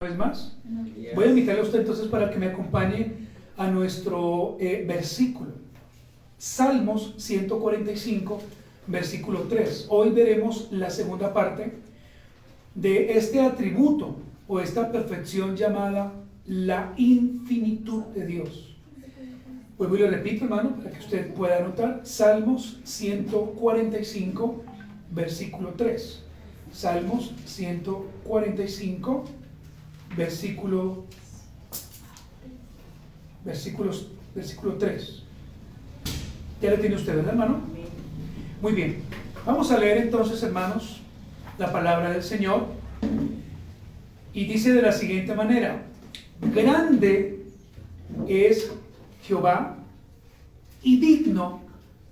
Una vez más, voy a invitarle a usted entonces para que me acompañe a nuestro versículo, Salmos 145, versículo 3. Hoy veremos la segunda parte de este atributo o esta perfección llamada la infinitud de Dios. Pues voy y le repito, hermano, para que usted pueda anotar. Salmos 145, versículo 3. Salmos 145, versículo 3. Ya lo tiene usted, ¿verdad, hermano? Muy bien. Vamos a leer entonces, hermanos, la palabra del Señor. Y dice de la siguiente manera: grande es Jehová y digno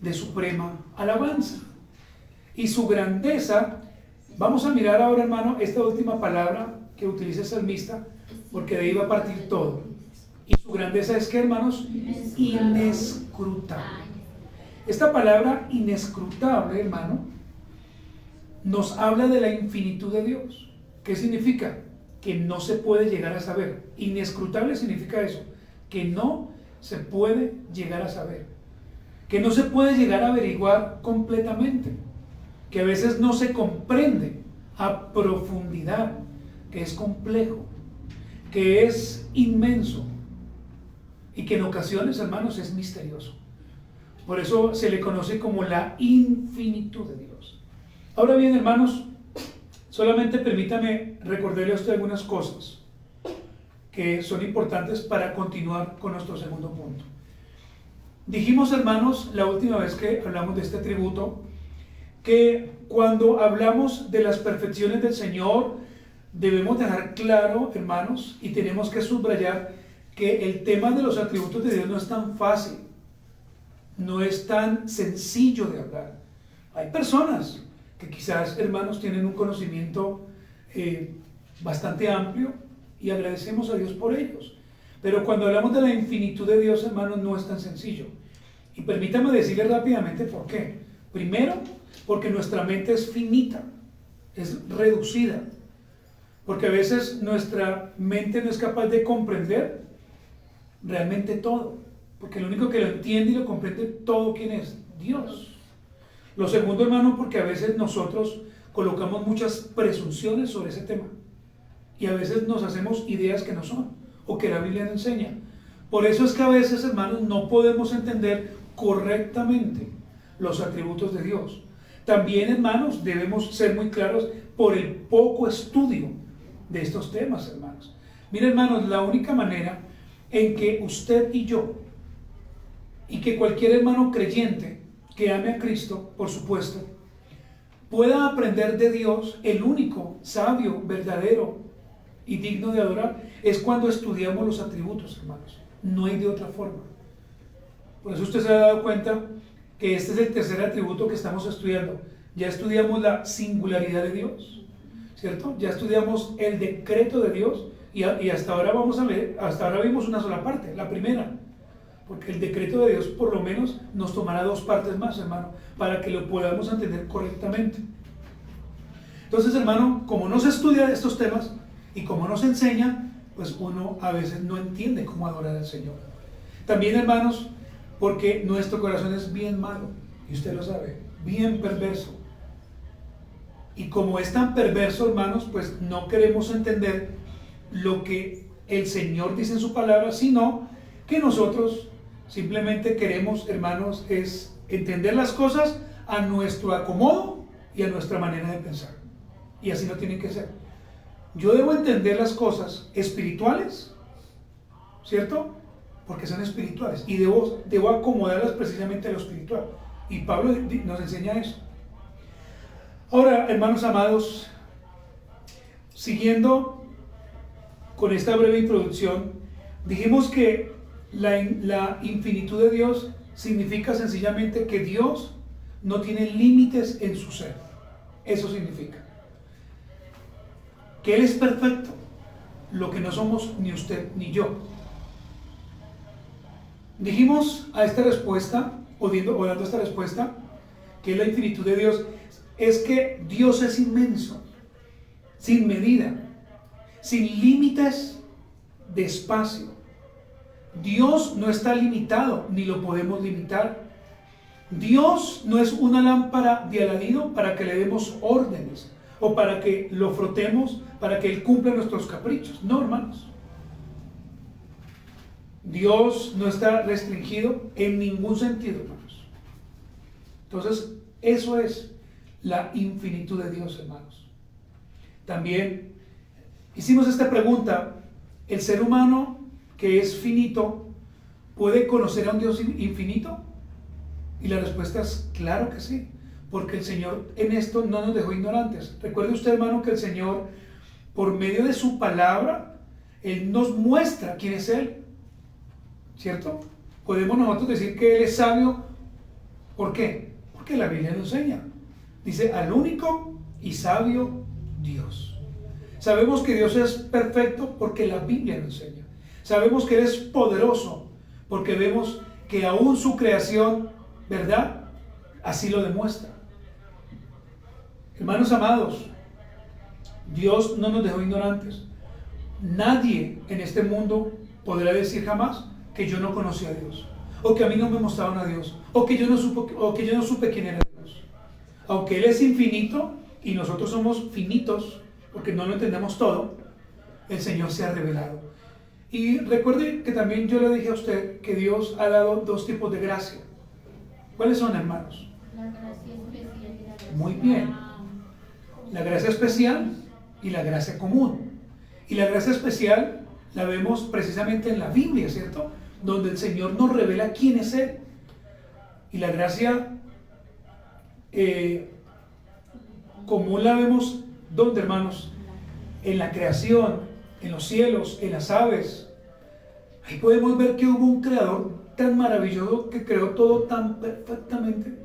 de suprema alabanza. Y su grandeza, vamos a mirar ahora, hermano, esta última palabra que utiliza el salmista, porque de ahí va a partir todo. Y su grandeza es que, hermanos, inescrutable. Esta palabra inescrutable, hermano, nos habla de la infinitud de Dios. ¿Qué significa? Que no se puede llegar a saber. Inescrutable significa eso, que no se puede llegar a saber, que no se puede llegar a averiguar completamente, que a veces no se comprende a profundidad, que es complejo, que es inmenso y que en ocasiones, hermanos, es misterioso. Por eso se le conoce como la infinitud de Dios. Ahora bien, hermanos, solamente permítame recordarle a usted algunas cosas que son importantes para continuar con nuestro segundo punto. Dijimos, hermanos, la última vez que hablamos de este atributo, que cuando hablamos de las perfecciones del Señor, debemos dejar claro, hermanos, y tenemos que subrayar que el tema de los atributos de Dios no es tan fácil, no es tan sencillo de hablar. Hay personas que quizás, hermanos, tienen un conocimiento bastante amplio y agradecemos a Dios por ellos. Pero cuando hablamos de la infinitud de Dios, hermanos, no es tan sencillo. Y permítame decirle rápidamente por qué. Primero, porque nuestra mente es finita, es reducida. Porque a veces nuestra mente no es capaz de comprender realmente todo. Porque lo único que lo entiende y lo comprende todo, ¿quién es? Dios. Lo segundo, hermano, porque a veces nosotros colocamos muchas presunciones sobre ese tema. Y a veces nos hacemos ideas que no son, o que la Biblia no enseña. Por eso es que a veces, hermanos, no podemos entender correctamente los atributos de Dios. También, hermanos, debemos ser muy claros por el poco estudio de estos temas, hermanos. Miren, hermanos, la única manera en que usted y yo, y que cualquier hermano creyente que ame a Cristo, por supuesto, pueda aprender de Dios, el único, sabio, verdadero y digno de adorar, es cuando estudiamos los atributos, hermanos. No hay de otra forma. Por eso usted se ha dado cuenta que este es el tercer atributo que estamos estudiando. Ya estudiamos la singularidad de Dios, ¿cierto? Ya estudiamos el decreto de Dios y hasta ahora vamos a ver, hasta ahora vimos una sola parte, la primera, porque el decreto de Dios por lo menos nos tomará dos partes más, hermano, para que lo podamos entender correctamente. Entonces, hermano, como no se estudia estos temas y como no se enseña, pues uno a veces no entiende cómo adorar al Señor. También, hermanos, porque nuestro corazón es bien malo, y usted lo sabe, bien perverso. Y como es tan perverso, hermanos, pues no queremos entender lo que el Señor dice en su palabra, sino que nosotros simplemente queremos, hermanos, es entender las cosas a nuestro acomodo y a nuestra manera de pensar. Y así no tiene que ser. Yo debo entender las cosas espirituales, ¿cierto? Porque son espirituales. Y debo acomodarlas precisamente a lo espiritual. Y Pablo nos enseña eso. Ahora, hermanos amados, siguiendo con esta breve introducción, dijimos que la infinitud de Dios significa sencillamente que Dios no tiene límites en su ser. Eso significa que Él es perfecto, lo que no somos ni usted ni yo. Dijimos a esta respuesta, o dando esta respuesta, que la infinitud de Dios es que Dios es inmenso, sin medida, sin límites de espacio. Dios no está limitado, ni lo podemos limitar. Dios no es una lámpara de Aladino para que le demos órdenes o para que lo frotemos, para que Él cumpla nuestros caprichos. No, hermanos. Dios no está restringido en ningún sentido, hermanos. Entonces, eso es la infinitud de Dios, hermanos. También hicimos esta pregunta: ¿el ser humano que es finito puede conocer a un Dios infinito? Y la respuesta es claro que sí, porque el Señor en esto no nos dejó ignorantes. Recuerde usted, hermano, que el Señor, por medio de su palabra, Él nos muestra quién es Él, ¿cierto? Podemos nosotros decir que Él es sabio. ¿Por qué? Porque la Biblia nos enseña. Dice: al único y sabio Dios. Sabemos que Dios es perfecto porque la Biblia nos enseña. Sabemos que Él es poderoso porque vemos que aún su creación, ¿verdad?, así lo demuestra. Hermanos amados, Dios no nos dejó ignorantes. Nadie en este mundo podrá decir jamás que yo no conocí a Dios, o que a mí no me mostraron a Dios, o que yo no supe quién era Dios. Aunque Él es infinito y nosotros somos finitos, porque no lo entendemos todo, el Señor se ha revelado. Y recuerde que también yo le dije a usted que Dios ha dado dos tipos de gracia. ¿Cuáles son, hermanos? La gracia especial y la gracia. Muy bien. La gracia especial y la gracia común. Y la gracia especial la vemos precisamente en la Biblia, ¿cierto? Donde el Señor nos revela quién es Él. Y la gracia común la vemos, ¿dónde, hermanos? En la creación, en los cielos, en las aves. Ahí podemos ver que hubo un creador tan maravilloso que creó todo tan perfectamente.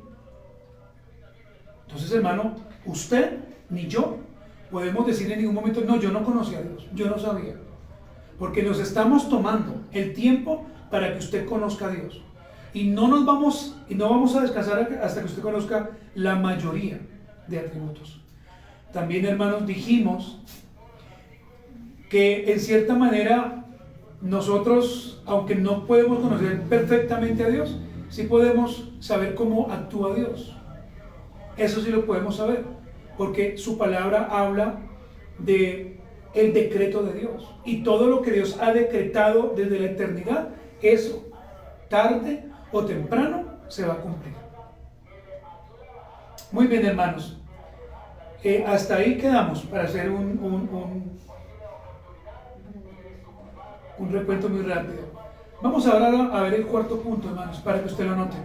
Entonces, hermano, usted ni yo podemos decir en ningún momento: no, yo no conocía a Dios, yo no sabía. Porque nos estamos tomando el tiempo para que usted conozca a Dios. Y no vamos a descansar hasta que usted conozca la mayoría de atributos. También, hermanos, dijimos que en cierta manera nosotros, aunque no podemos conocer perfectamente a Dios, sí podemos saber cómo actúa Dios. Eso sí lo podemos saber, porque su palabra habla de el decreto de Dios, y todo lo que Dios ha decretado desde la eternidad, eso tarde o temprano se va a cumplir. Muy bien, hermanos, hasta ahí quedamos para hacer un recuento muy rápido. Vamos ahora a ver el cuarto punto, hermanos, para que usted lo note.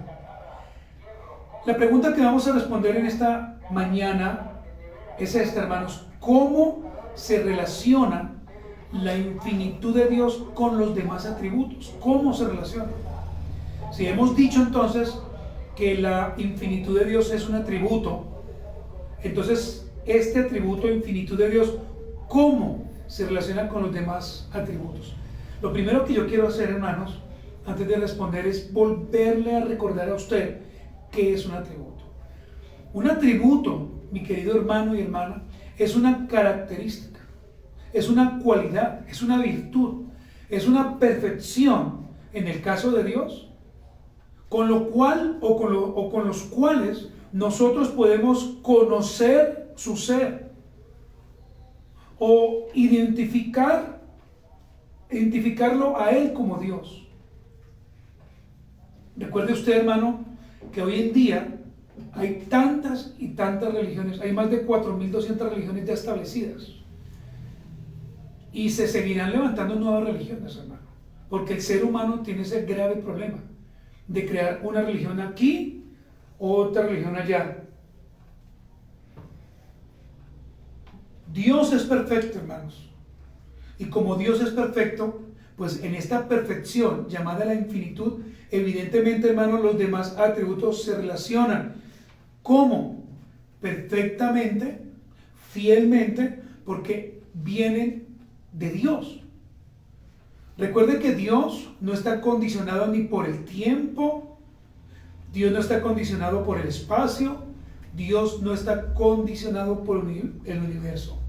La pregunta que vamos a responder en esta mañana es esta, hermanos: ¿cómo se relaciona la infinitud de Dios con los demás atributos? ¿Cómo se relaciona? Si hemos dicho entonces que la infinitud de Dios es un atributo, entonces este atributo, infinitud de Dios, ¿cómo se relaciona con los demás atributos? Lo primero que yo quiero hacer, hermanos, antes de responder, es volverle a recordar a usted qué es un atributo. Un atributo, mi querido hermano y hermana, es una característica, es una cualidad, es una virtud, es una perfección, en el caso de Dios, con lo cual o con los cuales nosotros podemos conocer su ser o identificarlo a Él como Dios. Recuerde usted, hermano, que hoy en día hay tantas y tantas religiones, hay más de 4.200 religiones ya establecidas, y se seguirán levantando nuevas religiones, hermano, porque el ser humano tiene ese grave problema de crear una religión aquí, otra religión allá. Dios es perfecto, hermanos, y como Dios es perfecto, pues en esta perfección llamada la infinitud, evidentemente, hermanos, los demás atributos se relacionan. ¿Cómo? Perfectamente, fielmente, porque vienen de Dios. Recuerde que Dios no está condicionado ni por el tiempo, Dios no está condicionado por el espacio, Dios no está condicionado por el universo.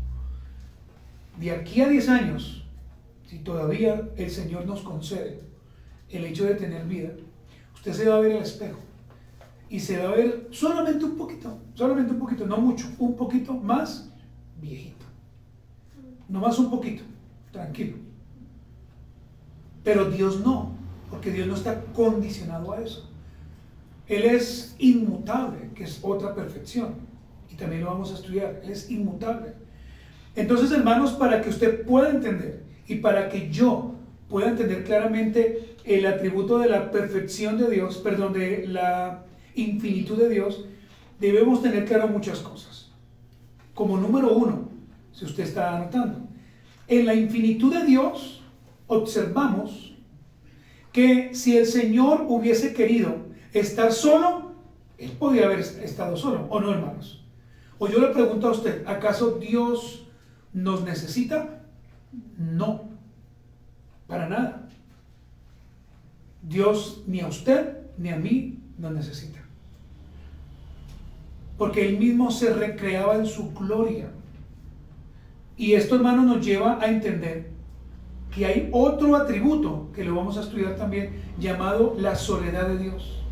de aquí a 10 años, si todavía el Señor nos concede el hecho de tener vida, usted se va a ver al espejo y se va a ver solamente un poquito, no mucho, un poquito más viejito. No más un poquito, tranquilo. Pero Dios no, porque Dios no está condicionado a eso. Él es inmutable, que es otra perfección, y también lo vamos a estudiar. Él es inmutable. Entonces, hermanos, para que usted pueda entender y para que yo pueda entender claramente el atributo de la perfección de Dios, perdón, de la infinitud de Dios, debemos tener claro muchas cosas. Como número uno, si usted está anotando, en la infinitud de Dios observamos que si el Señor hubiese querido estar solo, Él podía haber estado solo, ¿o no, hermanos? O yo le pregunto a usted, ¿acaso Dios nos necesita? No, para nada. Dios ni a usted ni a mí nos necesita, porque Él mismo se recreaba en su gloria. Y esto, hermano, nos lleva a entender que hay otro atributo que lo vamos a estudiar también, llamado la soledad de Dios,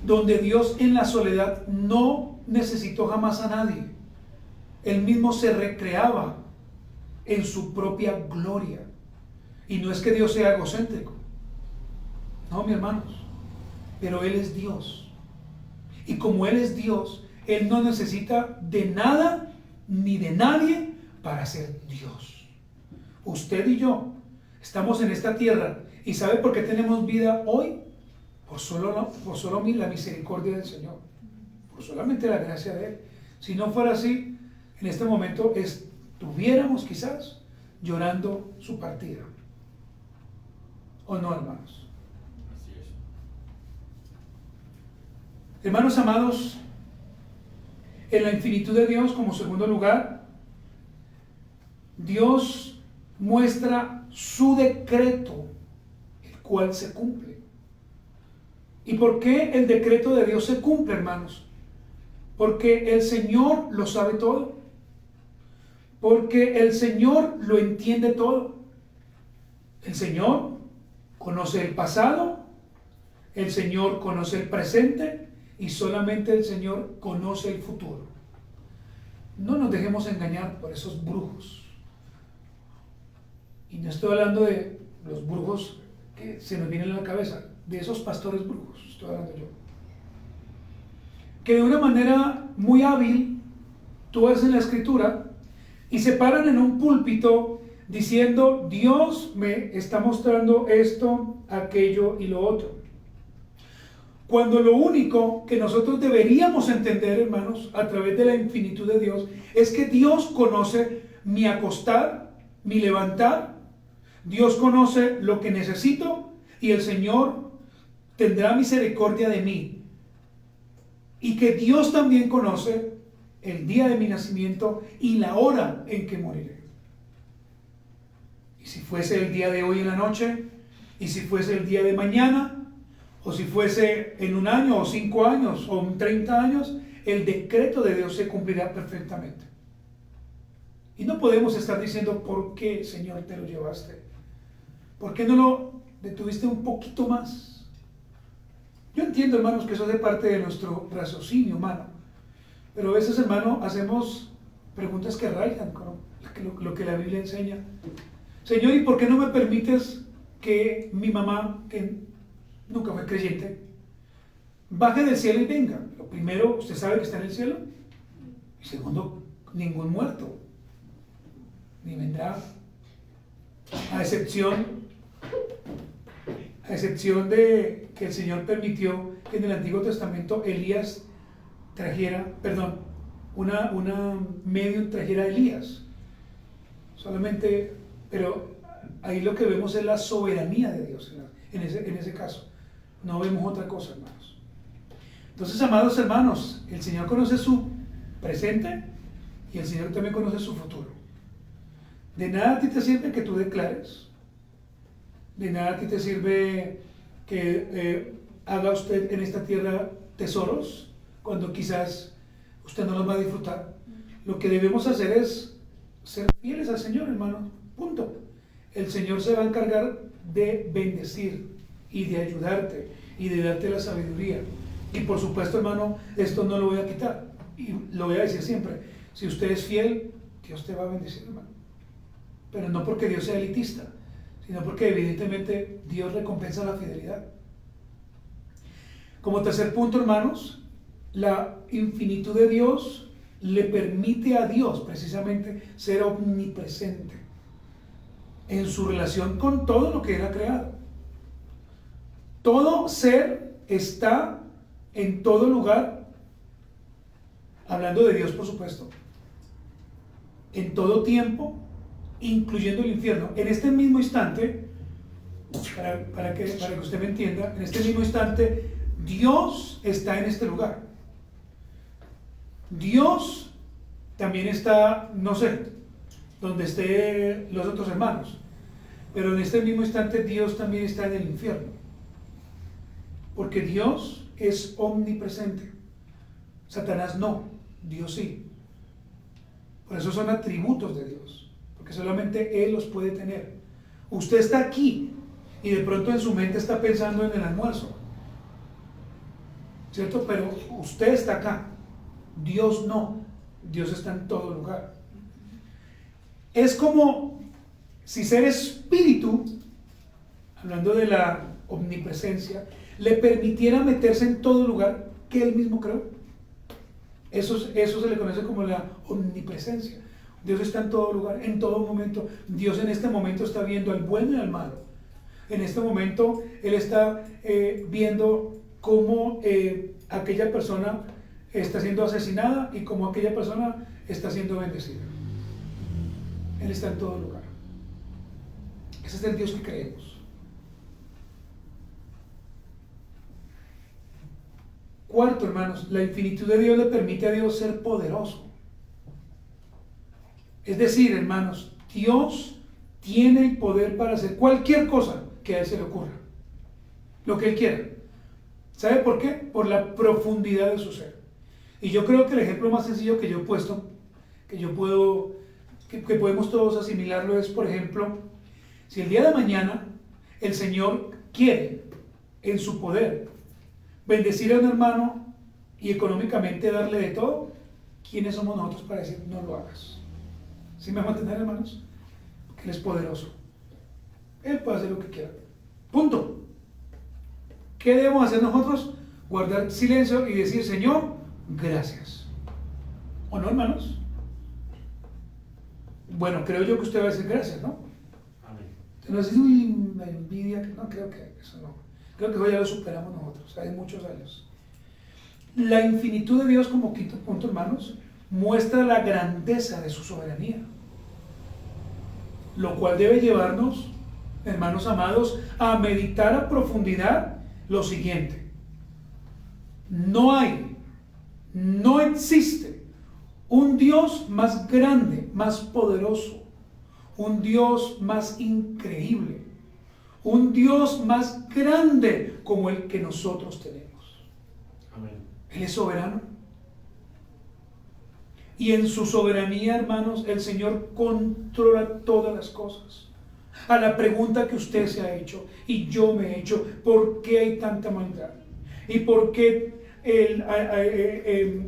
donde Dios en la soledad no necesitó jamás a nadie. Él mismo se recreaba en su propia gloria. Y no es que Dios sea egocéntrico, no, mis hermanos, pero Él es Dios. Y como Él es Dios, Él no necesita de nada ni de nadie para ser Dios. Usted y yo estamos en esta tierra, y ¿sabe por qué tenemos vida hoy? Por solo la misericordia del Señor, por solamente la gracia de Él. Si no fuera así, en este momento estuviéramos quizás llorando su partida. ¿O no, hermanos? Así es. Hermanos amados, en la infinitud de Dios, como segundo lugar, Dios muestra su decreto, el cual se cumple. ¿Y por qué el decreto de Dios se cumple, hermanos? Porque el Señor lo sabe todo, porque el Señor lo entiende todo. El Señor conoce el pasado, el Señor conoce el presente, y solamente el Señor conoce el futuro. No nos dejemos engañar por esos brujos. Y no estoy hablando de los brujos que se nos vienen a la cabeza, de esos pastores brujos, estoy hablando yo. Que de una manera muy hábil, tú ves en la Escritura, y se paran en un púlpito diciendo, Dios me está mostrando esto, aquello y lo otro. Cuando lo único que nosotros deberíamos entender, hermanos, a través de la infinitud de Dios, es que Dios conoce mi acostar, mi levantar. Dios conoce lo que necesito, y el Señor tendrá misericordia de mí. Y que Dios también conoce el día de mi nacimiento y la hora en que moriré. Y si fuese el día de hoy en la noche, y si fuese el día de mañana, o si fuese en 1 año, o 5 años, o en 30 años, el decreto de Dios se cumplirá perfectamente. Y no podemos estar diciendo, ¿por qué, Señor, te lo llevaste? ¿Por qué no lo detuviste un poquito más? Yo entiendo, hermanos, que eso es de parte de nuestro raciocinio humano, pero a veces, hermano, hacemos preguntas que rayan con lo que la Biblia enseña. Señor, ¿y por qué no me permites que mi mamá, que nunca fue creyente, baje del cielo y venga? Lo primero, usted sabe que está en el cielo. Y segundo, ningún muerto ni vendrá, a excepción de que el Señor permitió que en el Antiguo Testamento Elías trajera, una medium trajera a Elías. Solamente, pero ahí lo que vemos es la soberanía de Dios en ese caso. No vemos otra cosa, hermanos. Entonces, amados hermanos, el Señor conoce su presente y el Señor también conoce su futuro. De nada a ti te sirve que tú declares. De nada a ti te sirve que haga usted en esta tierra tesoros cuando quizás usted no los va a disfrutar. Lo que debemos hacer es ser fieles al Señor, hermano. Punto. El Señor se va a encargar de bendecir y de ayudarte y de darte la sabiduría. Y por supuesto, hermano, esto no lo voy a quitar. Y lo voy a decir siempre. Si usted es fiel, Dios te va a bendecir, hermano. Pero no porque Dios sea elitista, sino porque evidentemente Dios recompensa la fidelidad. Como tercer punto, hermanos, la infinitud de Dios le permite a Dios precisamente ser omnipresente en su relación con todo lo que Él ha creado. Todo ser está en todo lugar, hablando de Dios por supuesto, en todo tiempo, incluyendo el infierno. En este mismo instante, para que usted me entienda, en este mismo instante Dios está en este lugar. Dios también está, no sé, donde estén los otros hermanos, pero en este mismo instante Dios también está en el infierno, porque Dios es omnipresente. Satanás no, Dios sí. Por eso son atributos de Dios, porque solamente Él los puede tener. Usted está aquí y de pronto en su mente está pensando en el almuerzo, ¿cierto? Pero usted está acá, Dios no. Dios está en todo lugar. Es como si ser espíritu, hablando de la omnipresencia, le permitiera meterse en todo lugar que Él mismo creó. Eso se le conoce como la omnipresencia. Dios está en todo lugar, en todo momento. Dios en este momento está viendo al bueno y al malo. En este momento Él está viendo cómo aquella persona está siendo asesinada y cómo aquella persona está siendo bendecida. Él está en todo lugar. Ese es el Dios que creemos. Cuarto, hermanos, la infinitud de Dios le permite a Dios ser poderoso. Es decir, hermanos, Dios tiene el poder para hacer cualquier cosa que a Él se le ocurra, lo que Él quiera. ¿Sabe por qué? Por la profundidad de su ser. Y yo creo que el ejemplo más sencillo que yo he puesto, que podemos todos asimilarlo, es, por ejemplo, si el día de mañana el Señor quiere, en su poder, bendecir a un hermano y económicamente darle de todo, ¿quiénes somos nosotros para decir no lo hagas? ¿Sí me van a entender, hermanos? Porque Él es poderoso. Él puede hacer lo que quiera. Punto. ¿Qué debemos hacer nosotros? Guardar silencio y decir, Señor, gracias. ¿O no, hermanos? Bueno, creo yo que usted va a decir gracias, ¿no? Amén. Usted no va a decir, uy, la envidia. No, creo que eso no. Creo que hoy ya lo superamos nosotros, hay muchos años. La infinitud de Dios, como quinto punto, hermanos, muestra la grandeza de su soberanía, lo cual debe llevarnos, hermanos amados, a meditar a profundidad lo siguiente: no existe un Dios más grande, más poderoso, un Dios más increíble, un Dios más grande como el que nosotros tenemos. Amén. Él es soberano. Y en su soberanía, hermanos, el Señor controla todas las cosas. A la pregunta que usted se ha hecho y yo me he hecho, ¿por qué hay tanta maldad? ¿Y por qué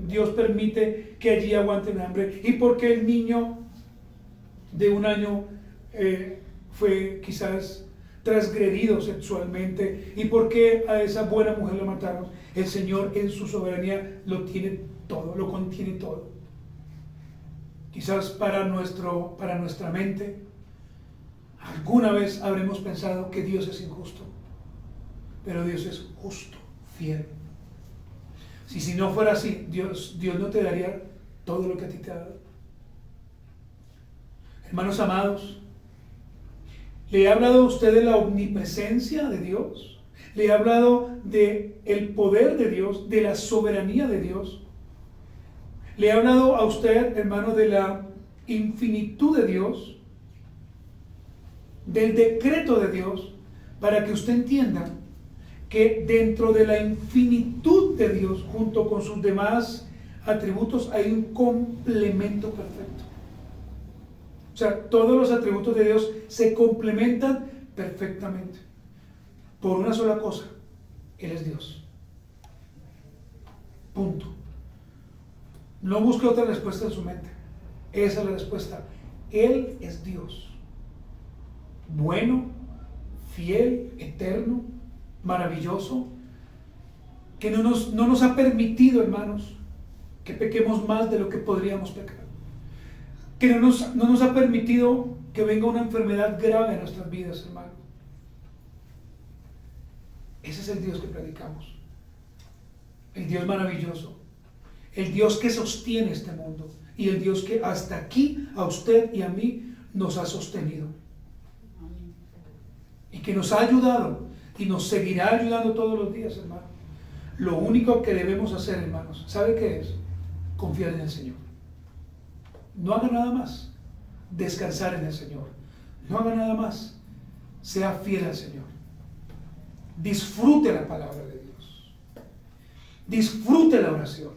Dios permite que allí aguanten hambre? ¿Y por qué el niño de 1 año fue quizás transgredido sexualmente? ¿Y por qué a esa buena mujer la mataron? El Señor en su soberanía lo tiene todo, lo contiene todo. Quizás para nuestra mente alguna vez habremos pensado que Dios es injusto, pero Dios es justo, fiel. Si no fuera así, Dios no te daría todo lo que a ti te ha dado. Hermanos amados, ¿le he hablado a usted de la omnipresencia de Dios? ¿Le he hablado del poder de Dios, de la soberanía de Dios? ¿Le he hablado a usted, hermano, de la infinitud de Dios, del decreto de Dios, para que usted entienda que dentro de la infinitud de Dios, junto con sus demás atributos, hay un complemento perfecto? O sea, todos los atributos de Dios se complementan perfectamente por una sola cosa: Él es Dios. Punto. No busque otra respuesta en su mente. Esa es la respuesta. Él es Dios. Bueno, fiel, eterno, maravilloso, que no nos ha permitido, hermanos, que pequemos más de lo que podríamos pecar. Que no nos ha permitido que venga una enfermedad grave en nuestras vidas, hermano. Ese es el Dios que predicamos. El Dios maravilloso. El Dios que sostiene este mundo. Y el Dios que hasta aquí, a usted y a mí, nos ha sostenido. Y que nos ha ayudado. Y nos seguirá ayudando todos los días, hermano. Lo único que debemos hacer, hermanos, ¿sabe qué es? Confiar en el Señor. No haga nada más. Descansar en el Señor. No haga nada más. Sea fiel al Señor. Disfrute la palabra de Dios. Disfrute la oración.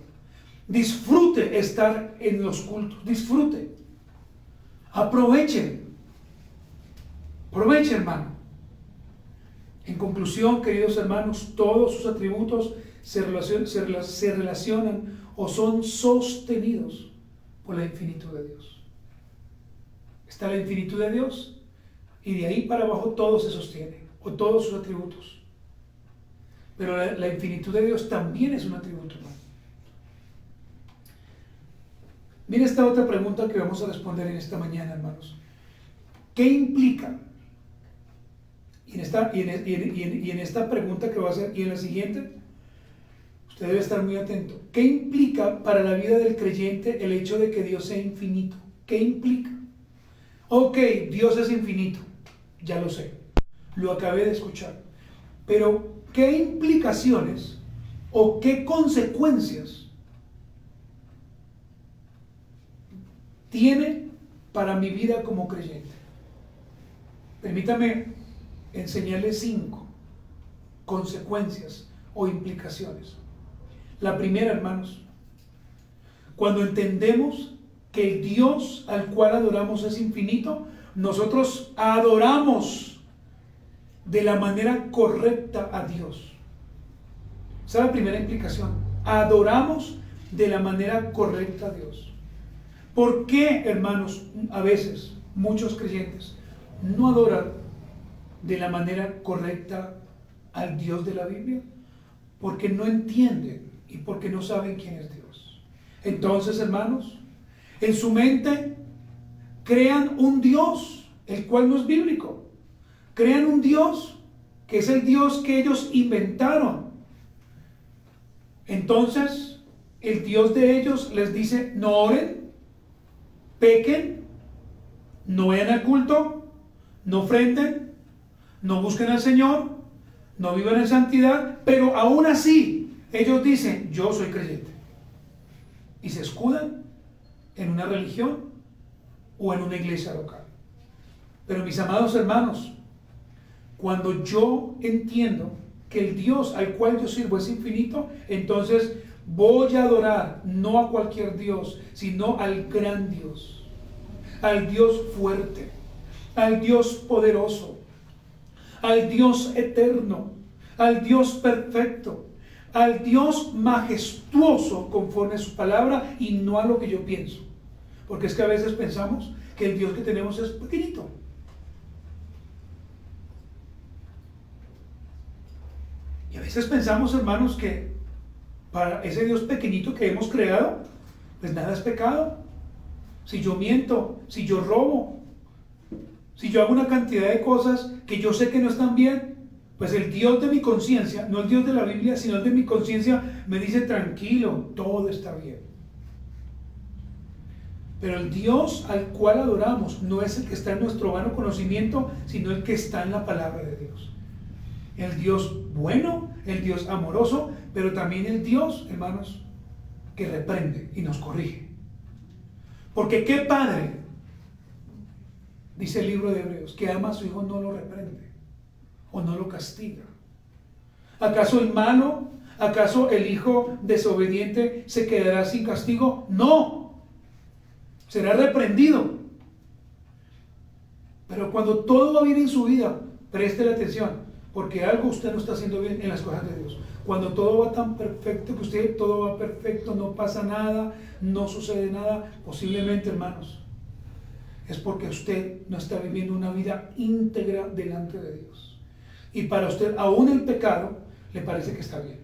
Disfrute estar en los cultos. Disfrute. Aproveche. Aproveche, hermano. En conclusión, queridos hermanos, todos sus atributos se relacionan o son sostenidos por la infinitud de Dios. Está la infinitud de Dios y de ahí para abajo todo se sostiene, o todos sus atributos. Pero la infinitud de Dios también es un atributo humano. Mira esta otra pregunta que vamos a responder en esta mañana, hermanos. ¿Qué implica? Y en esta pregunta que va a hacer, y en la siguiente, usted debe estar muy atento. ¿Qué implica para la vida del creyente el hecho de que Dios sea infinito? ¿Qué implica? Ok, Dios es infinito, ya lo sé, lo acabé de escuchar. Pero, ¿qué implicaciones o qué consecuencias tiene para mi vida como creyente? Permítame enseñarle 5 consecuencias o implicaciones. La primera, hermanos, cuando entendemos que el Dios al cual adoramos es infinito, nosotros adoramos de la manera correcta a Dios. Esa es la primera implicación. Adoramos de la manera correcta a Dios. ¿Por qué, hermanos, a veces muchos creyentes no adoran de la manera correcta al Dios de la Biblia? Porque no entienden y porque no saben quién es Dios. Entonces, hermanos, en su mente crean un Dios, el cual no es bíblico. Crean un Dios que es el Dios que ellos inventaron. Entonces, el Dios de ellos les dice: no oren, pequen, no vayan al culto, no ofrenden, no busquen al Señor, no vivan en santidad, pero aún así ellos dicen: yo soy creyente. Y se escudan en una religión o en una iglesia local. Pero mis amados hermanos, cuando yo entiendo que el Dios al cual yo sirvo es infinito, entonces voy a adorar no a cualquier Dios, sino al gran Dios, al Dios fuerte, al Dios poderoso, al Dios eterno, al Dios perfecto, al Dios majestuoso conforme a su palabra y no a lo que yo pienso. Porque es que a veces pensamos que el Dios que tenemos es pequeñito. Y a veces pensamos, hermanos, que para ese Dios pequeñito que hemos creado, pues nada es pecado. Si yo miento, si yo robo, si yo hago una cantidad de cosas que yo sé que no están bien, pues el Dios de mi conciencia, no el Dios de la Biblia, sino el de mi conciencia, me dice: tranquilo, todo está bien. Pero el Dios al cual adoramos no es el que está en nuestro vano conocimiento, sino el que está en la palabra de Dios. El Dios bueno, el Dios amoroso, pero también el Dios, hermanos, que reprende y nos corrige. Porque ¿qué padre, dice el libro de Hebreos, que ama a su hijo no lo reprende o no lo castiga? ¿Acaso el malo, acaso el hijo desobediente se quedará sin castigo? No, será reprendido. Pero cuando todo va bien en su vida, préstele atención, porque algo usted no está haciendo bien en las cosas de Dios. Cuando todo va tan perfecto, que usted todo va perfecto, no pasa nada, no sucede nada, posiblemente, hermanos, es porque usted no está viviendo una vida íntegra delante de Dios. Y para usted, aún el pecado, le parece que está bien.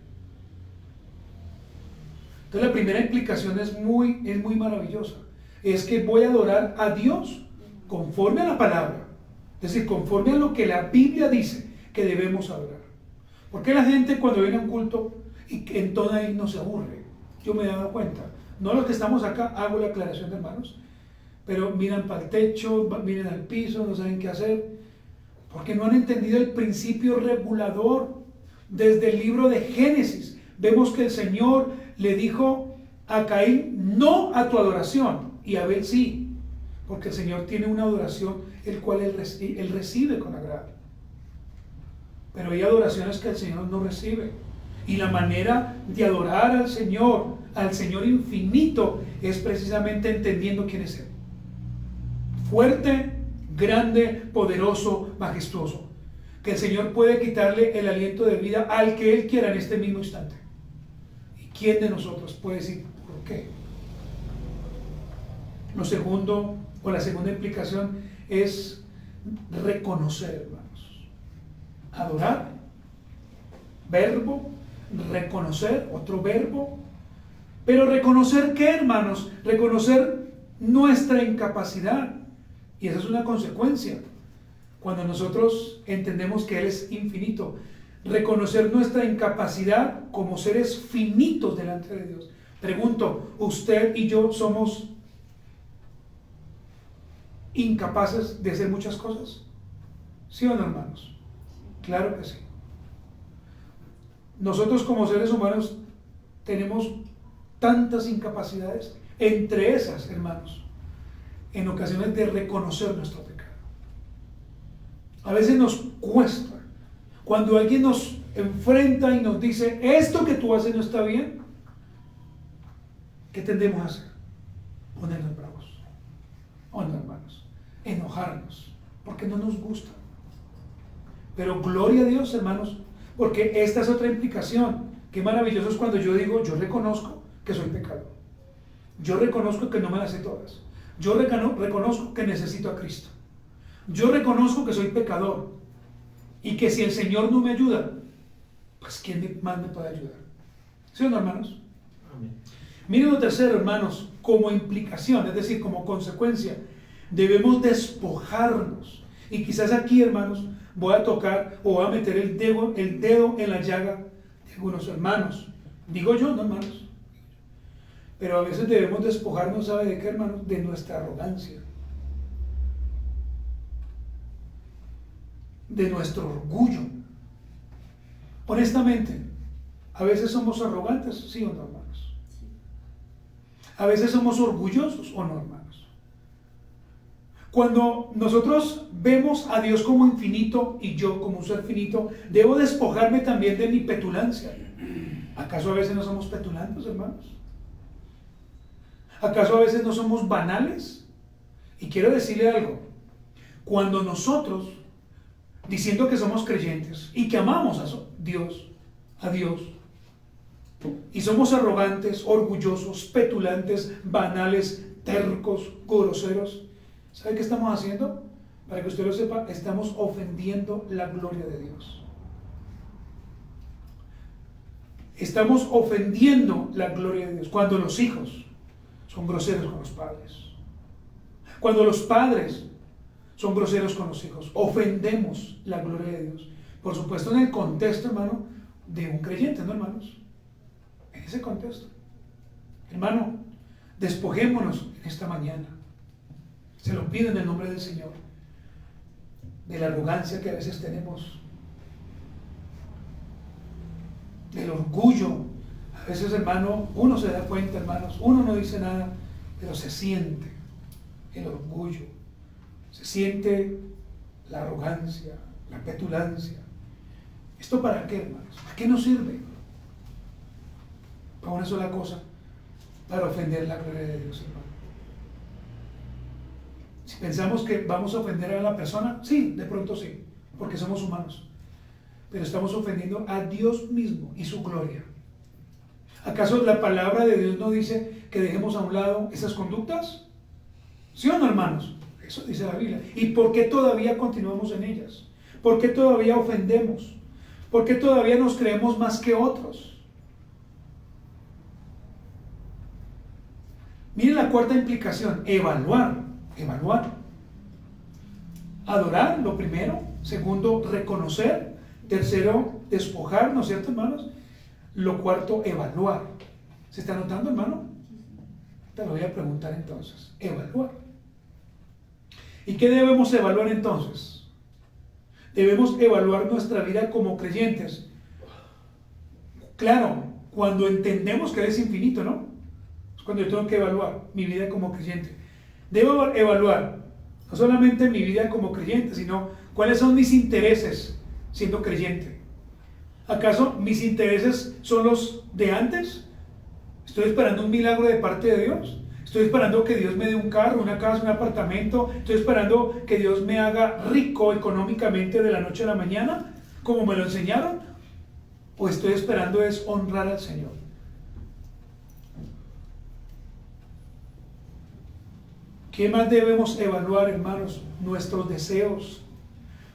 Entonces la primera implicación es muy maravillosa. Es que voy a adorar a Dios conforme a la palabra. Es decir, conforme a lo que la Biblia dice que debemos adorar. Porque la gente cuando viene a un culto y entona ahí no se aburre. Yo me he dado cuenta. No los que estamos acá, hago la aclaración de hermanos, pero miran para el techo, miran al piso, no saben qué hacer, porque no han entendido el principio regulador. Desde el libro de Génesis vemos que el Señor le dijo a Caín, no a tu adoración, y a Abel sí, porque el Señor tiene una adoración el cual él recibe con agrado. Pero hay adoraciones que el Señor no recibe, y la manera de adorar al Señor infinito, es precisamente entendiendo quién es Él. Fuerte, grande, poderoso, majestuoso, que el Señor puede quitarle el aliento de vida al que Él quiera en este mismo instante. ¿Y quién de nosotros puede decir por qué? La segunda implicación es reconocer, hermanos. Adorar, verbo, reconocer, otro verbo. Pero reconocer ¿qué, hermanos? Reconocer nuestra incapacidad. Y esa es una consecuencia. Cuando nosotros entendemos que Él es infinito, reconocer nuestra incapacidad como seres finitos delante de Dios. Pregunto, ¿usted y yo somos incapaces de hacer muchas cosas? ¿Sí o no, hermanos? Claro que sí. Nosotros como seres humanos tenemos tantas incapacidades, entre esas, hermanos, en ocasiones de reconocer nuestro pecado. A veces nos cuesta. Cuando alguien nos enfrenta y nos dice, esto que tú haces no está bien, ¿qué tendemos a hacer? Ponernos bravos. ¿O no, hermanos? Enojarnos, porque no nos gusta. Pero gloria a Dios, hermanos, porque esta es otra implicación. Qué maravilloso es cuando yo digo, yo reconozco que soy pecador. Yo reconozco que no me las sé todas. Yo reconozco que necesito a Cristo. Yo reconozco que soy pecador y que si el Señor no me ayuda, pues ¿quién más me puede ayudar? ¿Sí o no, hermanos? Amén. Miren lo tercero, hermanos, como implicación, es decir, como consecuencia, debemos despojarnos. Y quizás aquí, hermanos, voy a tocar o voy a meter el dedo en la llaga de algunos hermanos. Digo yo, no, hermanos. Pero a veces debemos despojarnos, ¿sabe de qué, hermanos? De nuestra arrogancia. De nuestro orgullo. Honestamente, a veces somos arrogantes, ¿sí o no, hermanos? A veces somos orgullosos, ¿o no, hermanos? Cuando nosotros vemos a Dios como infinito y yo como un ser finito, debo despojarme también de mi petulancia. ¿Acaso a veces no somos petulantes, hermanos? ¿Acaso a veces no somos banales? Y quiero decirle algo. Cuando nosotros, diciendo que somos creyentes y que amamos a Dios, y somos arrogantes, orgullosos, petulantes, banales, tercos, groseros, ¿sabe qué estamos haciendo? Para que usted lo sepa, estamos ofendiendo la gloria de Dios. Estamos ofendiendo la gloria de Dios. Cuando los hijos son groseros con los padres, cuando los padres son groseros con los hijos, ofendemos la gloria de Dios. Por supuesto, en el contexto, hermano, de un creyente, ¿no, hermanos? En ese contexto. Hermano, despojémonos en esta mañana. Se lo pido en el nombre del Señor. De la arrogancia que a veces tenemos. Del orgullo. A veces, hermano, uno se da cuenta, hermanos, uno no dice nada, pero se siente el orgullo. Se siente la arrogancia, la petulancia. ¿Esto para qué, hermanos? ¿Para qué nos sirve? Para una sola cosa, para ofender la gloria de Dios, hermano. Si pensamos que vamos a ofender a la persona, sí, de pronto sí, porque somos humanos. Pero estamos ofendiendo a Dios mismo y su gloria. ¿Acaso la palabra de Dios no dice que dejemos a un lado esas conductas? ¿Sí o no, hermanos? Eso dice la Biblia. ¿Y por qué todavía continuamos en ellas? ¿Por qué todavía ofendemos? ¿Por qué todavía nos creemos más que otros? Miren la cuarta implicación, evaluar. Adorar, lo primero. Segundo, reconocer. Tercero, despojar, ¿no es cierto, hermanos? Lo cuarto, evaluar. ¿Se está notando, hermano? Te lo voy a preguntar entonces. Evaluar. ¿Y qué debemos evaluar entonces? Debemos evaluar nuestra vida como creyentes. Claro, cuando entendemos que es infinito, ¿no? Es cuando yo tengo que evaluar mi vida como creyente. Debo evaluar no solamente mi vida como creyente, sino cuáles son mis intereses siendo creyente. ¿Acaso mis intereses son los de antes? ¿Estoy esperando un milagro de parte de Dios? ¿Estoy esperando que Dios me dé un carro, una casa, un apartamento? ¿Estoy esperando que Dios me haga rico económicamente de la noche a la mañana, como me lo enseñaron? ¿O estoy esperando es honrar al Señor? ¿Qué más debemos evaluar, hermanos? Nuestros deseos,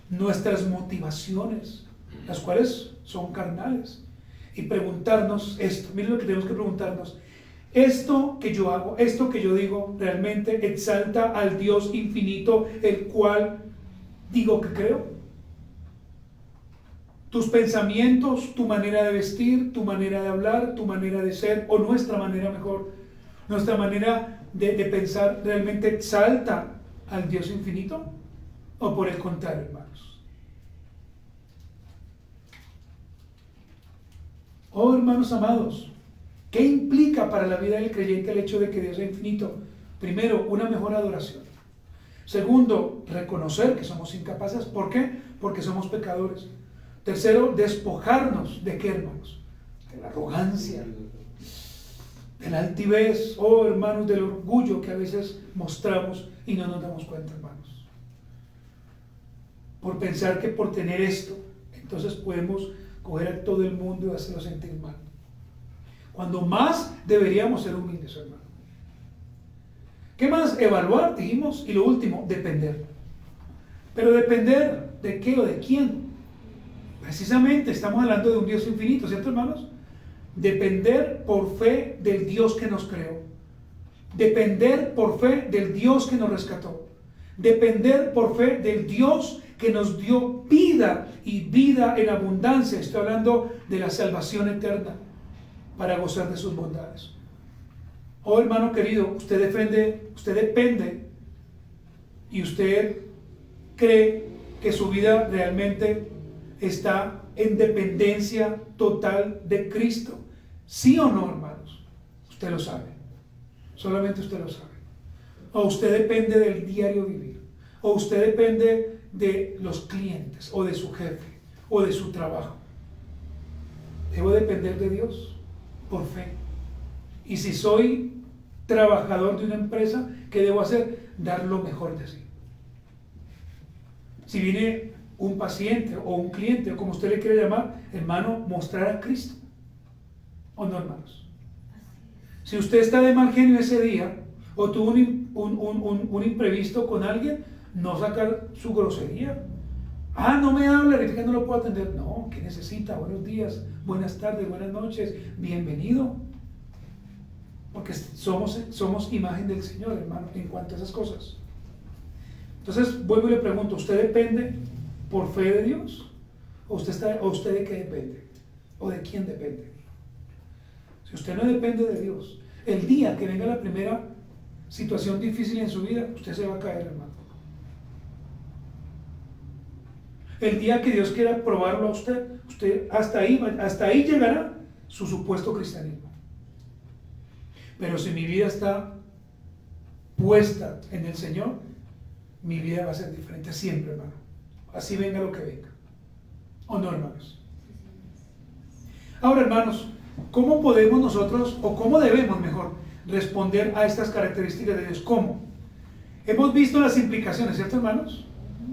nuestras motivaciones, las cuales son carnales. Y preguntarnos esto, miren lo que tenemos que preguntarnos. ¿Esto que yo hago, esto que yo digo, realmente exalta al Dios infinito, el cual digo que creo? Tus pensamientos, tu manera de vestir, tu manera de hablar, tu manera de ser, o nuestra manera mejor, nuestra manera de pensar, ¿realmente exalta al Dios infinito? ¿O por el contrario, hermanos? Oh, hermanos amados, ¿qué implica para la vida del creyente el hecho de que Dios sea infinito? Primero, una mejor adoración. Segundo, reconocer que somos incapaces. ¿Por qué? Porque somos pecadores. Tercero, despojarnos de qué, hermanos? De la arrogancia, de la altivez, oh hermanos, del orgullo que a veces mostramos y no nos damos cuenta, hermanos. Por pensar que por tener esto, entonces podemos coger a todo el mundo y hacerlo sentir mal. Cuando más deberíamos ser humildes, hermano. ¿Qué más? Evaluar, dijimos. Y lo último, depender. Pero depender ¿de qué o de quién? Precisamente estamos hablando de un Dios infinito, ¿cierto, hermanos? Depender por fe del Dios que nos creó. Depender por fe del Dios que nos rescató. Depender por fe del Dios que nos dio vida y vida en abundancia. Estoy hablando de la salvación eterna para gozar de sus bondades. Oh, hermano querido, usted depende y usted cree que su vida realmente está en dependencia total de Cristo. ¿Sí o no, hermanos? Usted lo sabe. Solamente usted lo sabe. O usted depende del diario vivir. O usted depende de los clientes, o de su jefe, o de su trabajo. Debo depender de Dios por fe. Y si soy trabajador de una empresa, ¿qué debo hacer? Dar lo mejor de sí. Si viene un paciente o un cliente, o como usted le quiere llamar, hermano, mostrar a Cristo. ¿O no, hermanos? Si usted está de mal genio ese día, o tuvo un imprevisto con alguien, no sacar su grosería. No me habla, ahorita no lo puedo atender. No, ¿qué necesita? Buenos días, buenas tardes, buenas noches, bienvenido. Porque somos imagen del Señor, hermano, en cuanto a esas cosas. Entonces, vuelvo y le pregunto, ¿usted depende por fe de Dios? ¿O usted de qué depende? ¿O de quién depende? Si usted no depende de Dios, el día que venga la primera situación difícil en su vida, usted se va a caer, hermano. El día que Dios quiera probarlo a usted hasta ahí llegará su supuesto cristianismo. Pero si mi vida está puesta en el Señor, mi vida va a ser diferente siempre, hermano. Así venga lo que venga. ¿O no, hermanos? Ahora, hermanos, ¿cómo podemos nosotros, o cómo debemos mejor, responder a estas características de Dios? ¿Cómo? Hemos visto las implicaciones, ¿cierto, hermanos?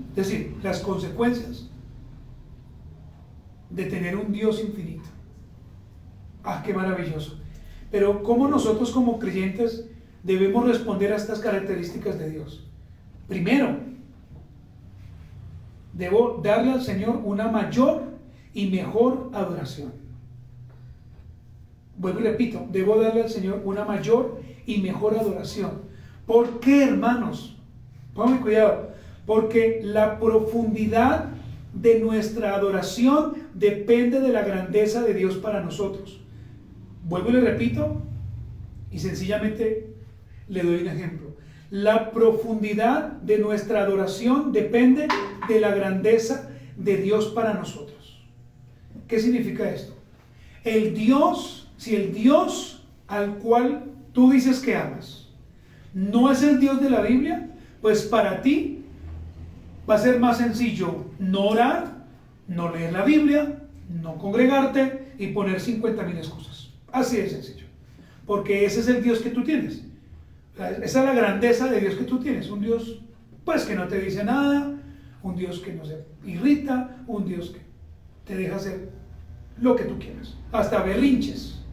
Es decir, las consecuencias de tener un Dios infinito. ¡Ah, qué maravilloso! Pero ¿cómo nosotros como creyentes debemos responder a estas características de Dios? Primero, debo darle al Señor una mayor y mejor adoración. Vuelvo y repito, debo darle al Señor una mayor y mejor adoración. ¿Por qué, hermanos? Pongan cuidado. Porque la profundidad de nuestra adoración depende de la grandeza de Dios para nosotros. Vuelvo y le repito, y sencillamente le doy un ejemplo. La profundidad de nuestra adoración depende de la grandeza de Dios para nosotros. ¿Qué significa esto? Si el Dios al cual tú dices que amas no es el Dios de la Biblia, pues para ti va a ser más sencillo no orar, no leer la Biblia, no congregarte y poner 50,000 excusas. Así de sencillo. Porque ese es el Dios que tú tienes. Esa es la grandeza de Dios que tú tienes. Un Dios pues que no te dice nada, un Dios que no se irrita, un Dios que te deja hacer lo que tú quieras, hasta berrinches.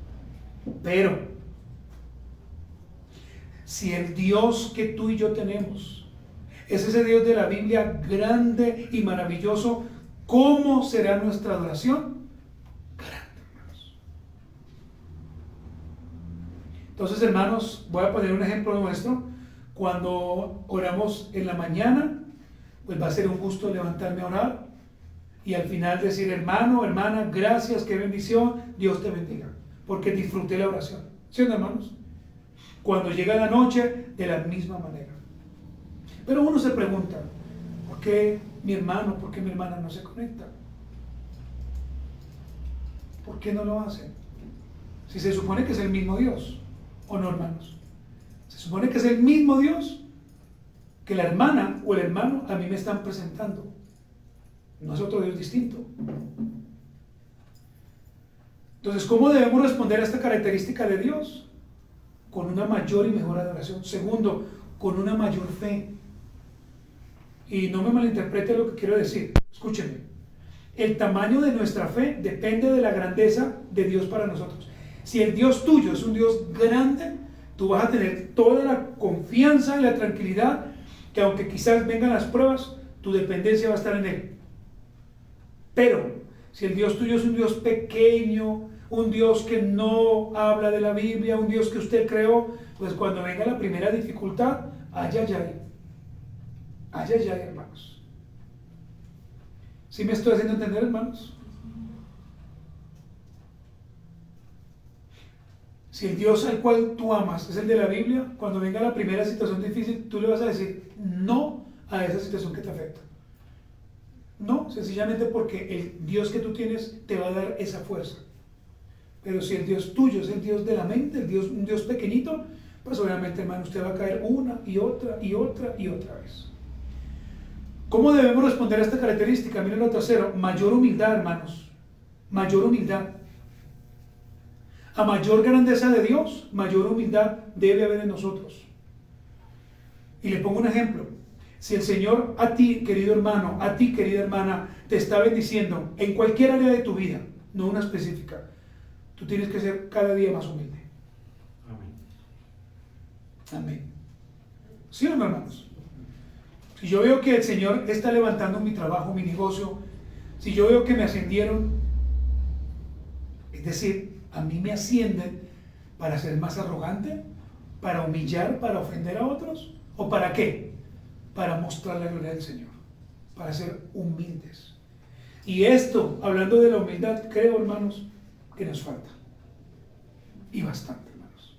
Pero si el Dios que tú y yo tenemos es ese Dios de la Biblia grande y maravilloso, ¿cómo será nuestra adoración? Grande, hermanos. Entonces, hermanos, voy a poner un ejemplo nuestro. Cuando oramos en la mañana, pues va a ser un gusto levantarme a orar y al final decir: hermano, hermana, gracias, qué bendición, Dios te bendiga, porque disfruté la oración. ¿Sí o no, hermanos? Cuando llega la noche, de la misma manera. Pero uno se pregunta: ¿por qué mi hermano, por qué mi hermana no se conecta? ¿Por qué no lo hacen? Si se supone que es el mismo Dios, ¿o no, hermanos? Se supone que es el mismo Dios que la hermana o el hermano a mí me están presentando. No es otro Dios distinto. Entonces, ¿cómo debemos responder a esta característica de Dios? Con una mayor y mejor adoración. Segundo, con una mayor fe. Y no me malinterprete lo que quiero decir. Escúchenme. El tamaño de nuestra fe depende de la grandeza de Dios para nosotros. Si el Dios tuyo es un Dios grande, tú vas a tener toda la confianza y la tranquilidad que aunque quizás vengan las pruebas, tu dependencia va a estar en Él. Pero si el Dios tuyo es un Dios pequeño, un Dios que no habla de la Biblia, un Dios que usted creó, pues cuando venga la primera dificultad, ay, ay, ay. Ay, ay, ay, hermanos. ¿Sí me estoy haciendo entender, hermanos? Si el Dios al cual tú amas es el de la Biblia, cuando venga la primera situación difícil, tú le vas a decir no a esa situación que te afecta. No, sencillamente porque el Dios que tú tienes te va a dar esa fuerza. Pero si el Dios tuyo es el Dios de la mente, un Dios pequeñito, pues obviamente, hermano, usted va a caer una y otra y otra y otra vez. ¿Cómo debemos responder a esta característica? Miren lo tercero: mayor humildad, hermanos. Mayor humildad. A mayor grandeza de Dios, mayor humildad debe haber en nosotros. Y le pongo un ejemplo. Si el Señor a ti, querido hermano, a ti, querida hermana, te está bendiciendo en cualquier área de tu vida, no una específica, tú tienes que ser cada día más humilde. Amén. Amén. ¿Sí o no, hermanos? Si yo veo que el Señor está levantando mi trabajo, mi negocio, si yo veo que me ascendieron, es decir, a mí me ascienden para ser más arrogante, para humillar, para ofender a otros, ¿o para qué? Para mostrar la gloria del Señor, para ser humildes. Y esto, hablando de la humildad, creo, hermanos, que nos falta. Y bastante, hermanos.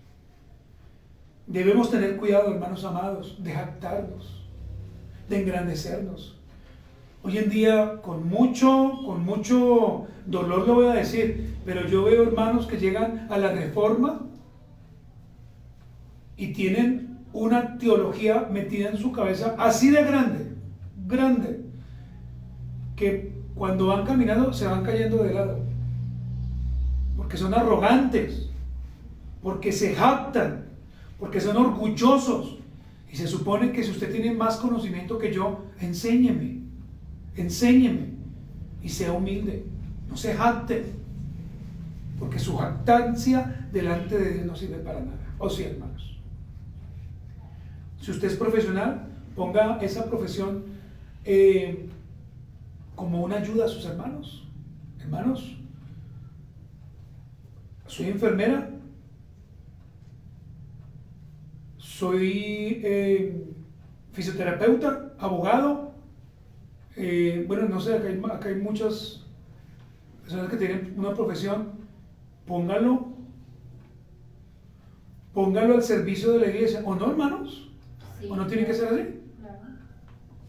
Debemos tener cuidado, hermanos amados, de jactarnos, de engrandecernos. Hoy en día, con mucho dolor lo voy a decir, pero yo veo hermanos que llegan a la Reforma y tienen una teología metida en su cabeza así de grande, que cuando van caminando se van cayendo de lado, porque son arrogantes, porque se jactan, porque son orgullosos. Y se supone que si usted tiene más conocimiento que yo, enséñeme y sea humilde, no se jacte, porque su jactancia delante de Dios no sirve para nada. ¿O sí, hermanos? Si usted es profesional, ponga esa profesión como una ayuda a sus hermanos. Hermanos, soy enfermera, soy fisioterapeuta, abogado, bueno, no sé, acá hay muchas personas que tienen una profesión. Póngalo al servicio de la iglesia, ¿o no, hermanos? Sí. ¿O no tiene que ser así? Claro.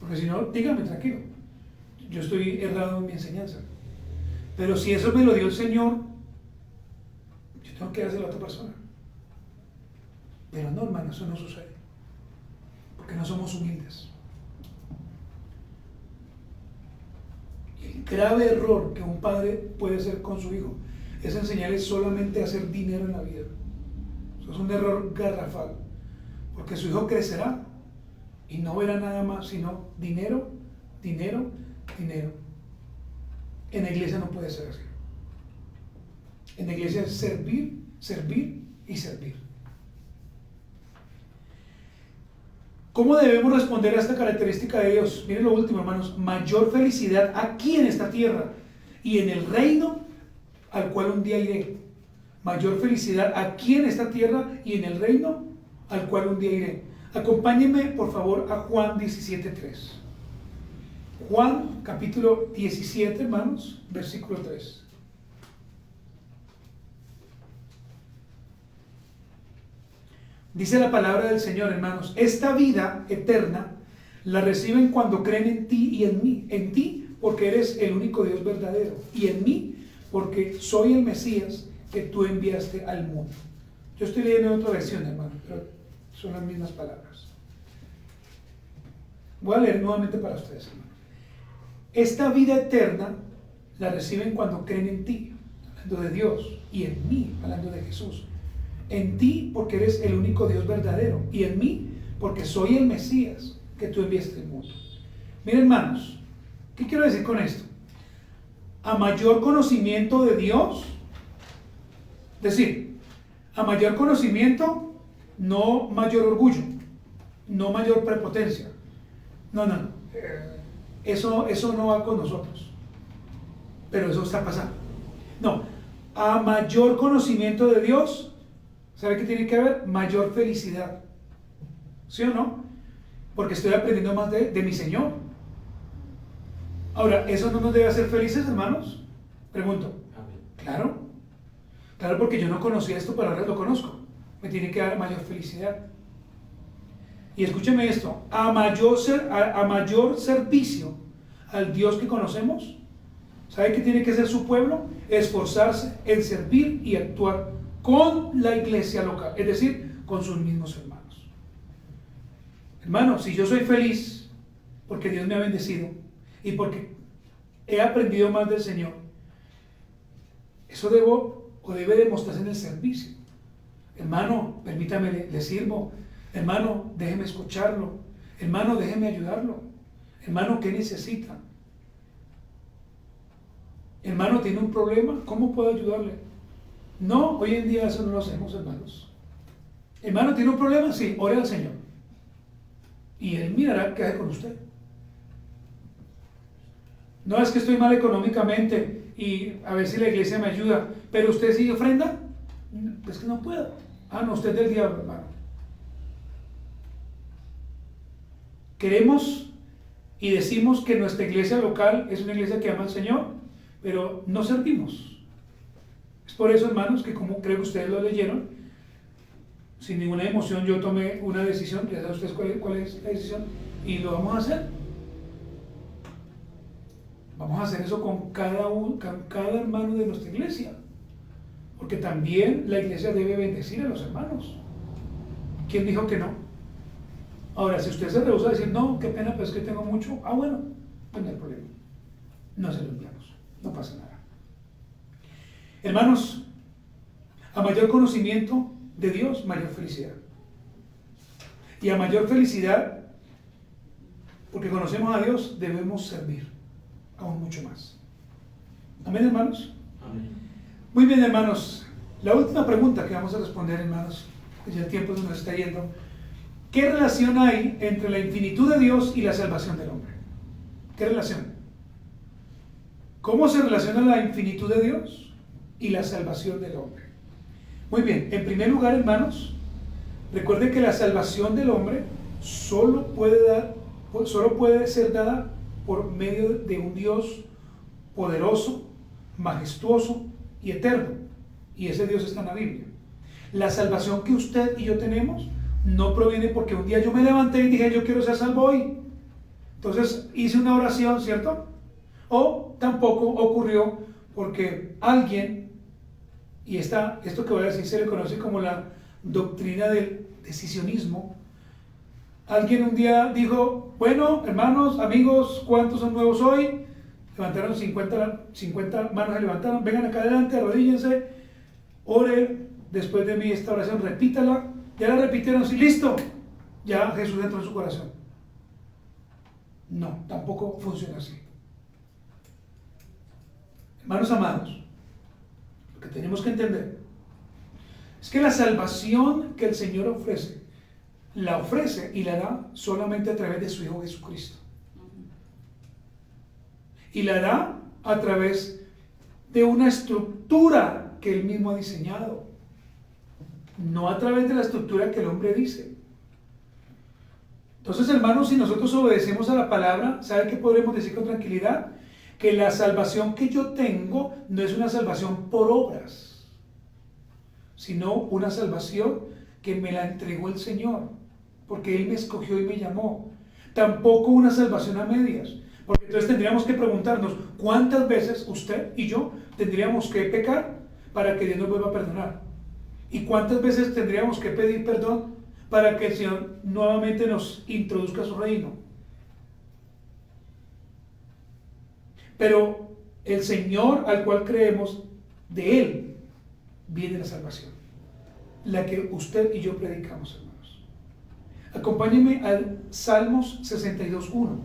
Porque si no, dígame tranquilo, yo estoy errado en mi enseñanza. Pero si eso me lo dio el Señor, yo tengo que dárselo a otra persona. Pero no, hermano, eso no sucede, porque no somos humildes. Y el grave error que un padre puede hacer con su hijo es enseñarle solamente a hacer dinero en la vida. Eso es un error garrafal, porque su hijo crecerá y no verá nada más sino dinero, dinero, dinero. En la iglesia no puede ser así. En la iglesia es servir, servir y servir. ¿Cómo debemos responder a esta característica de Dios? Miren lo último, hermanos. Mayor felicidad aquí en esta tierra y en el reino al cual un día iré. Mayor felicidad aquí en esta tierra y en el reino al cual un día iré. Acompáñenme, por favor, a Juan 17:3. Juan, capítulo 17, hermanos, versículo 3. Dice la palabra del Señor, hermanos: esta vida eterna la reciben cuando creen en ti y en mí. En ti, porque eres el único Dios verdadero, y en mí, porque soy el Mesías que tú enviaste al mundo. Yo estoy leyendo en otra versión, hermano, pero son las mismas palabras. Voy a leer nuevamente para ustedes, hermano. Esta vida eterna la reciben cuando creen en ti, hablando de Dios, y en mí, hablando de Jesús. En ti, porque eres el único Dios verdadero, y en mí, porque soy el Mesías que tú enviaste al mundo. Miren, hermanos, ¿qué quiero decir con esto? A mayor conocimiento de Dios, es decir, a mayor conocimiento, no mayor orgullo, no mayor prepotencia. No. Eso no va con nosotros, pero eso está pasando. No, a mayor conocimiento de Dios, ¿sabe qué tiene que haber? Mayor felicidad. ¿Sí o no? Porque estoy aprendiendo más de mi Señor. Ahora, ¿eso no nos debe hacer felices, hermanos? Pregunto. Amén. Claro, porque yo no conocía esto, pero ahora lo conozco. Me tiene que dar mayor felicidad. Y escúcheme esto: a mayor servicio al Dios que conocemos, ¿sabe qué tiene que hacer su pueblo? Esforzarse en servir y actuar con la iglesia local, es decir, con sus mismos hermanos. Hermano, si yo soy feliz porque Dios me ha bendecido y porque he aprendido más del Señor, eso debe demostrarse en el servicio. Hermano, permítame, le sirvo. Hermano, déjeme escucharlo. Hermano, déjeme ayudarlo. Hermano, ¿qué necesita? Hermano, ¿tiene un problema? ¿Cómo puedo ayudarle? No, hoy en día eso no lo hacemos, hermanos. Hermano, ¿tiene un problema? Sí, ore al Señor. Y Él mirará qué hace con usted. No es que estoy mal económicamente y a ver si la iglesia me ayuda, pero usted sí ofrenda. Es que no puedo. Ah, no, usted es del diablo, hermano. Queremos y decimos que nuestra iglesia local es una iglesia que ama al Señor, pero no servimos. Es por eso, hermanos, que como creo que ustedes lo leyeron, sin ninguna emoción yo tomé una decisión. Ya saben ustedes cuál es la decisión, y lo vamos a hacer. Vamos a hacer eso con cada hermano de nuestra iglesia, porque también la iglesia debe bendecir a los hermanos. ¿Quién dijo que no? Ahora, si usted se rehúsa a decir, no, qué pena, pero es que tengo mucho, bueno, pues no hay problema, no se lo enviamos, no pasa nada. Y a mayor felicidad, porque conocemos a Dios, debemos servir aún mucho más. Amén, hermanos. Amén. Muy bien, hermanos. La última pregunta que vamos a responder, hermanos, pues ya el tiempo se nos está yendo. ¿Qué relación hay entre la infinitud de Dios y la salvación del hombre? ¿Qué relación? ¿Cómo se relaciona la infinitud de Dios y la salvación del hombre? Muy bien, en primer lugar, hermanos, recuerden que la salvación del hombre solo puede ser dada por medio de un Dios poderoso, majestuoso y eterno. Y ese Dios está en la Biblia. La salvación que usted y yo tenemos no proviene porque un día yo me levanté y dije, yo quiero ser salvo hoy. Entonces hice una oración, ¿cierto? O tampoco ocurrió porque alguien, y esto que voy a decir se le conoce como la doctrina del decisionismo, alguien un día dijo, bueno, hermanos, amigos, ¿cuántos son nuevos hoy? Levantaron 50 manos, se levantaron, vengan acá adelante, arrodíllense, ore después de mí esta oración, repítala, ya la repitieron, sí, listo, ya Jesús entró en su corazón. No, tampoco funciona así. Hermanos amados, lo que tenemos que entender es que la salvación que el Señor ofrece, la ofrece y la da solamente a través de su Hijo Jesucristo. Y la da a través de una estructura que Él mismo ha diseñado, no a través de la estructura que el hombre dice. Entonces, hermanos, si nosotros obedecemos a la palabra, ¿sabe qué podremos decir con tranquilidad? Que la salvación que yo tengo no es una salvación por obras, sino una salvación que me la entregó el Señor, porque Él me escogió y me llamó. Tampoco una salvación a medias, porque entonces tendríamos que preguntarnos cuántas veces usted y yo tendríamos que pecar para que Dios nos vuelva a perdonar, y cuántas veces tendríamos que pedir perdón para que el Señor nuevamente nos introduzca a su reino. Pero el Señor al cual creemos, de Él viene la salvación, la que usted y yo predicamos, hermanos. Acompáñenme al Salmos 62.1.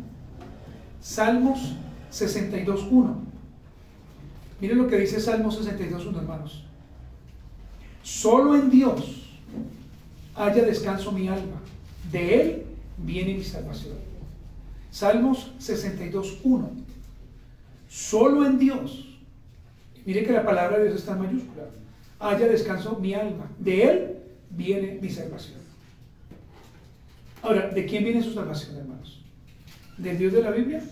Salmos 62.1. Miren lo que dice Salmos 62.1, hermanos. Solo en Dios haya descanso mi alma, de Él viene mi salvación. Salmos 62.1. Solo en Dios. Mire que la palabra de Dios está en mayúscula. Haya descanso mi alma, de Él viene mi salvación. Ahora, ¿de quién viene su salvación, hermanos? ¿Del Dios de la Biblia?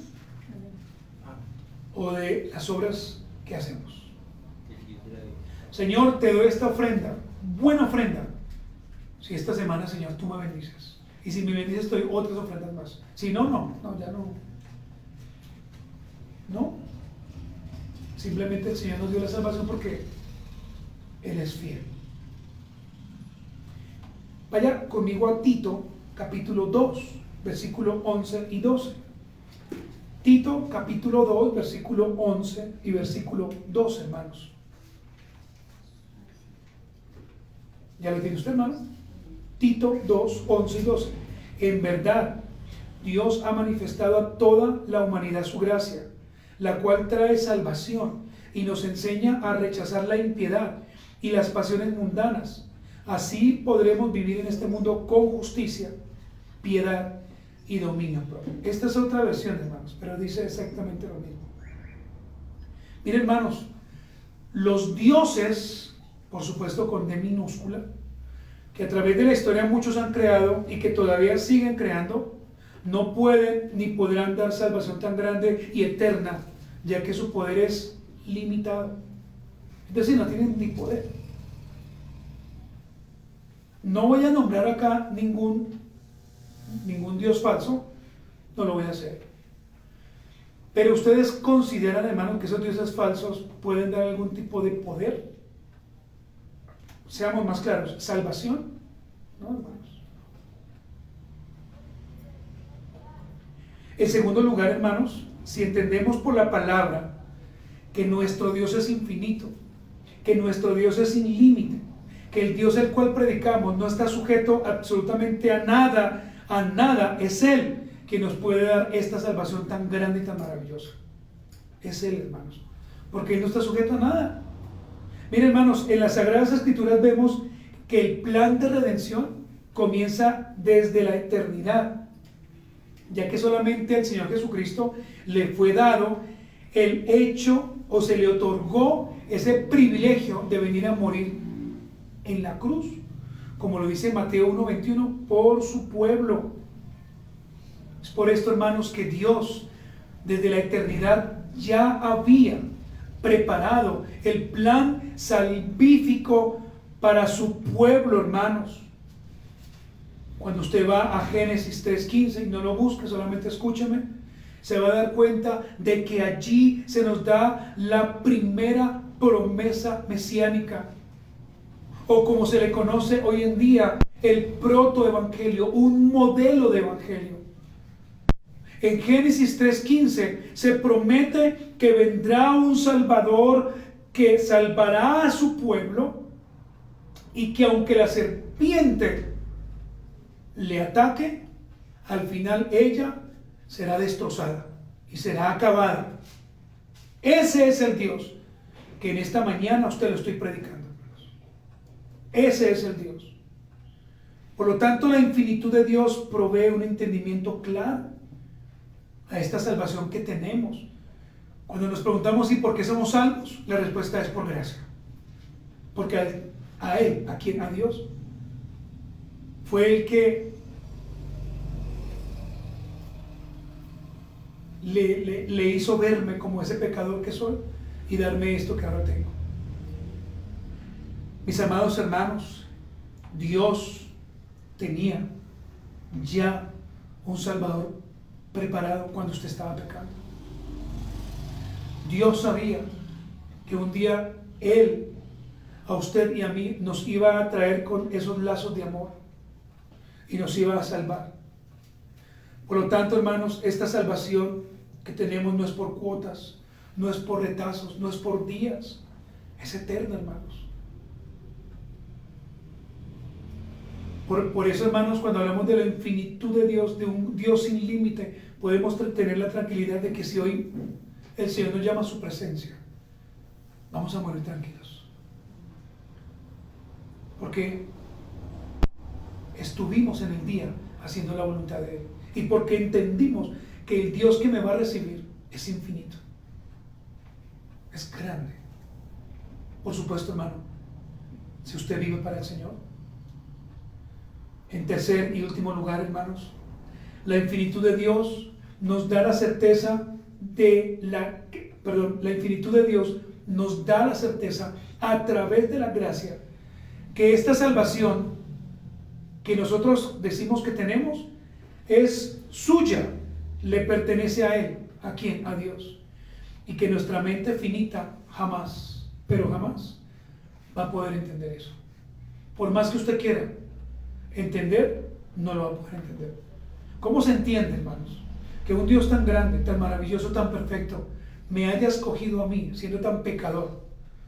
¿O de las obras que hacemos? Señor, te doy esta ofrenda, buena ofrenda. Si esta semana, Señor, tú me bendices, y si me bendices, te doy otras ofrendas más. Si no, ya no. No. Simplemente el Señor nos dio la salvación porque Él es fiel. Vaya conmigo a Tito, capítulo 2, versículo 11 y 12. Tito, capítulo 2, versículo 11 y versículo 12, hermanos. ¿Ya lo tiene usted, hermano? Tito 2, 11 y 12. En verdad, Dios ha manifestado a toda la humanidad su gracia, la cual trae salvación y nos enseña a rechazar la impiedad y las pasiones mundanas. Así podremos vivir en este mundo con justicia, piedad y dominio propio. Esta es otra versión, hermanos, pero dice exactamente lo mismo. Miren, hermanos, los dioses, por supuesto con D minúscula, que a través de la historia muchos han creado y que todavía siguen creando, no pueden ni podrán dar salvación tan grande y eterna, ya que su poder es limitado. Es decir, no tienen ni poder. No voy a nombrar acá ningún Dios falso, no lo voy a hacer. Pero ustedes consideran, hermanos, que esos dioses falsos pueden dar algún tipo de poder. Seamos más claros, salvación, ¿no, hermanos? En segundo lugar, hermanos, si entendemos por la palabra que nuestro Dios es infinito, que nuestro Dios es sin límite, que el Dios el cual predicamos no está sujeto absolutamente a nada, es Él quien nos puede dar esta salvación tan grande y tan maravillosa. Es Él, hermanos, porque Él no está sujeto a nada. Miren, hermanos, en las Sagradas Escrituras vemos que el plan de redención comienza desde la eternidad, ya que solamente al Señor Jesucristo le fue dado el hecho, o se le otorgó ese privilegio de venir a morir en la cruz, como lo dice Mateo 1:21, por su pueblo. Es por esto, hermanos, que Dios desde la eternidad ya había preparado el plan salvífico para su pueblo, hermanos. Cuando usted va a Génesis 3:15 y no lo busque, solamente escúcheme, se va a dar cuenta de que allí se nos da la primera promesa mesiánica, o como se le conoce hoy en día, el protoevangelio, un modelo de evangelio. En Génesis 3:15 se promete que vendrá un Salvador que salvará a su pueblo, y que aunque la serpiente le ataque, al final ella será destrozada y será acabada. Ese es el Dios que en esta mañana a usted lo estoy predicando, hermanos. Ese es el Dios. Por lo tanto, la infinitud de Dios provee un entendimiento claro a esta salvación que tenemos. Cuando nos preguntamos, ¿y por qué somos salvos? La respuesta es por gracia. Porque a Él, a Dios, fue el que le hizo verme como ese pecador que soy y darme esto que ahora tengo. Mis amados hermanos, Dios tenía ya un Salvador preparado cuando usted estaba pecando. Dios sabía que un día Él, a usted y a mí, nos iba a traer con esos lazos de amor y nos iba a salvar. Por lo tanto, hermanos, esta salvación que tenemos no es por cuotas, no es por retazos, no es por días, es eterna, hermanos. Por eso, hermanos, cuando hablamos de la infinitud de Dios, de un Dios sin límite, podemos tener la tranquilidad de que si hoy el Señor nos llama a su presencia, vamos a morir tranquilos. Porque estuvimos en el día haciendo la voluntad de Él. Y porque entendimos que el Dios que me va a recibir es infinito. Es grande. Por supuesto, hermano, si usted vive para el Señor. En tercer y último lugar, hermanos, la infinitud de Dios nos da la certeza la infinitud de Dios nos da la certeza a través de la gracia que esta salvación que nosotros decimos que tenemos es suya, le pertenece a Él. ¿A quién? A Dios. Y que nuestra mente finita jamás, pero jamás va a poder entender eso. Por más que usted quiera entender, no lo va a poder entender. ¿Cómo se entiende, hermanos, que un Dios tan grande, tan maravilloso, tan perfecto, me haya escogido a mí, siendo tan pecador,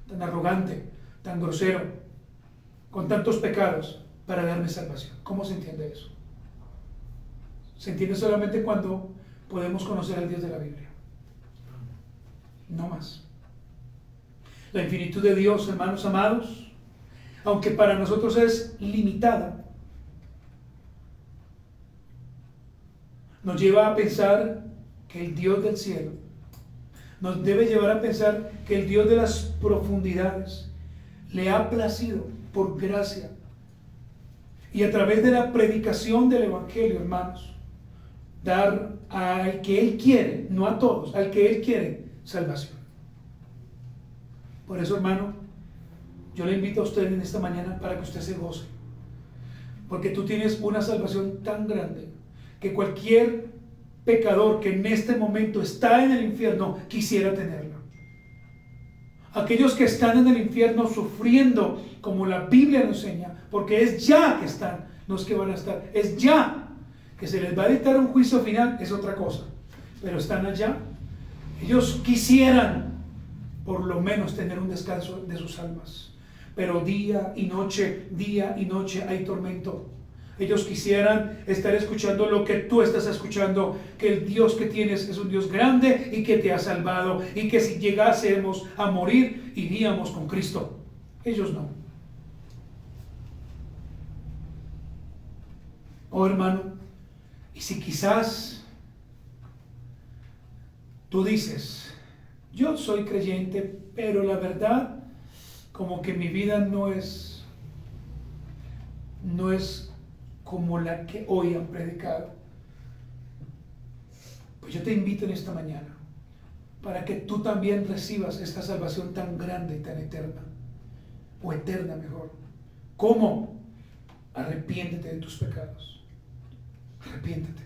tan arrogante, tan grosero, con tantos pecados, para darme salvación? ¿Cómo se entiende eso? Se entiende solamente cuando podemos conocer al Dios de la Biblia. No más. La infinitud de Dios, hermanos amados, aunque para nosotros es limitada, nos lleva a pensar que el Dios del cielo, nos debe llevar a pensar que el Dios de las profundidades le ha placido por gracia y a través de la predicación del Evangelio, hermanos, dar al que Él quiere, no a todos, al que Él quiere, salvación. Por eso, hermano, yo le invito a usted en esta mañana para que usted se goce, porque tú tienes una salvación tan grande que cualquier pecador que en este momento está en el infierno quisiera tenerla. Aquellos que están en el infierno sufriendo, como la Biblia nos enseña, porque es ya que están, no es que van a estar, es ya que se les va a dictar un juicio final, es otra cosa, pero están allá. Ellos quisieran por lo menos tener un descanso de sus almas, pero día y noche hay tormento. Ellos quisieran estar escuchando lo que tú estás escuchando, que el Dios que tienes es un Dios grande y que te ha salvado, y que si llegásemos a morir, iríamos con Cristo. Ellos no. Oh hermano, y si quizás tú dices, yo soy creyente, pero la verdad, como que mi vida no es como la que hoy han predicado, pues yo te invito en esta mañana para que tú también recibas esta salvación tan grande y tan eterna, o eterna mejor. ¿Cómo? Arrepiéntete de tus pecados. Arrepiéntete.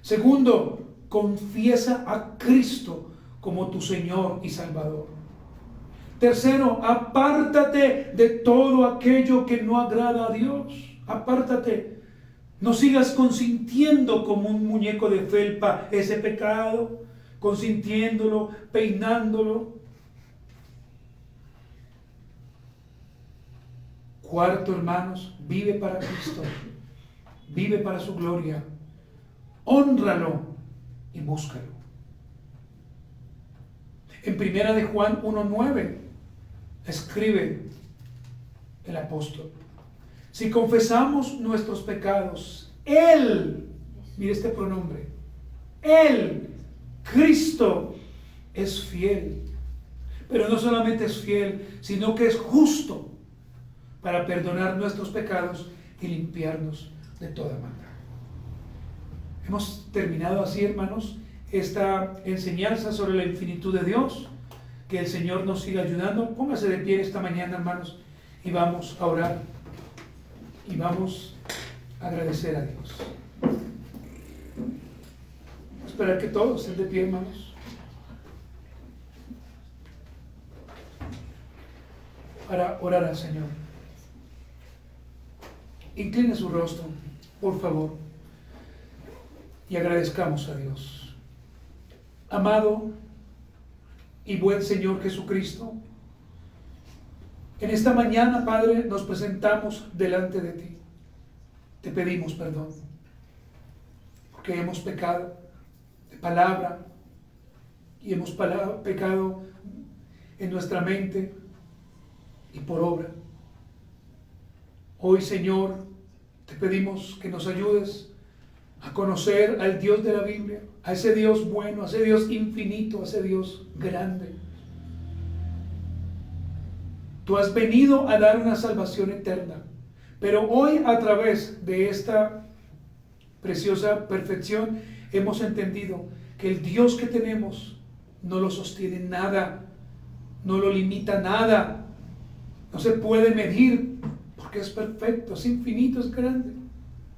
Segundo, confiesa a Cristo como tu Señor y Salvador. Tercero, apártate de todo aquello que no agrada a Dios. Apártate. No sigas consintiendo como un muñeco de felpa ese pecado, consintiéndolo, peinándolo. Cuarto, hermanos, vive para Cristo. Vive para su gloria. Hónralo y búscalo. En 1 de Juan 1:9 escribe el apóstol: si confesamos nuestros pecados, Él, mire este pronombre, Él, Cristo, es fiel. Pero no solamente es fiel, sino que es justo para perdonar nuestros pecados y limpiarnos de toda maldad. Hemos terminado así, hermanos, esta enseñanza sobre la infinitud de Dios. Que el Señor nos siga ayudando. Póngase de pie esta mañana, hermanos, y vamos a orar y vamos a agradecer a Dios. Esperar que todos estén de pie, hermanos, para orar al Señor. Incline su rostro, por favor, y agradezcamos a Dios. Amado y buen Señor Jesucristo, en esta mañana, Padre, nos presentamos delante de ti. Te pedimos perdón, porque hemos pecado de palabra y hemos pecado en nuestra mente y por obra. Hoy, Señor, te pedimos que nos ayudes a conocer al Dios de la Biblia, a ese Dios bueno, a ese Dios infinito, a ese Dios grande. Tú has venido a dar una salvación eterna, pero hoy, a través de esta preciosa perfección, hemos entendido que el Dios que tenemos no lo sostiene nada, no lo limita nada, no se puede medir, porque es perfecto, es infinito, es grande.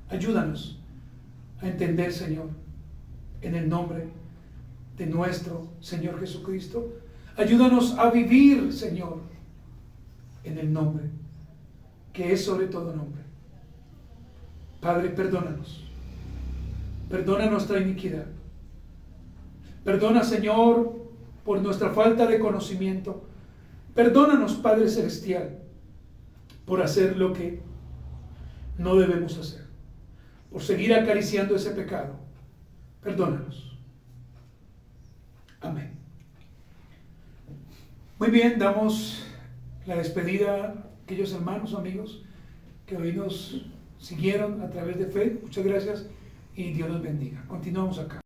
Ayúdanos a entender, Señor, en el nombre de nuestro Señor Jesucristo. Ayúdanos a vivir, Señor, en el nombre que es sobre todo nombre. Padre, perdónanos. Perdona nuestra iniquidad. Perdona, Señor, por nuestra falta de conocimiento. Perdónanos, Padre Celestial, por hacer lo que no debemos hacer, por seguir acariciando ese pecado. Perdónanos. Amén. Muy bien, damos la despedida a aquellos hermanos, amigos, que hoy nos siguieron a través de fe. Muchas gracias y Dios los bendiga. Continuamos acá.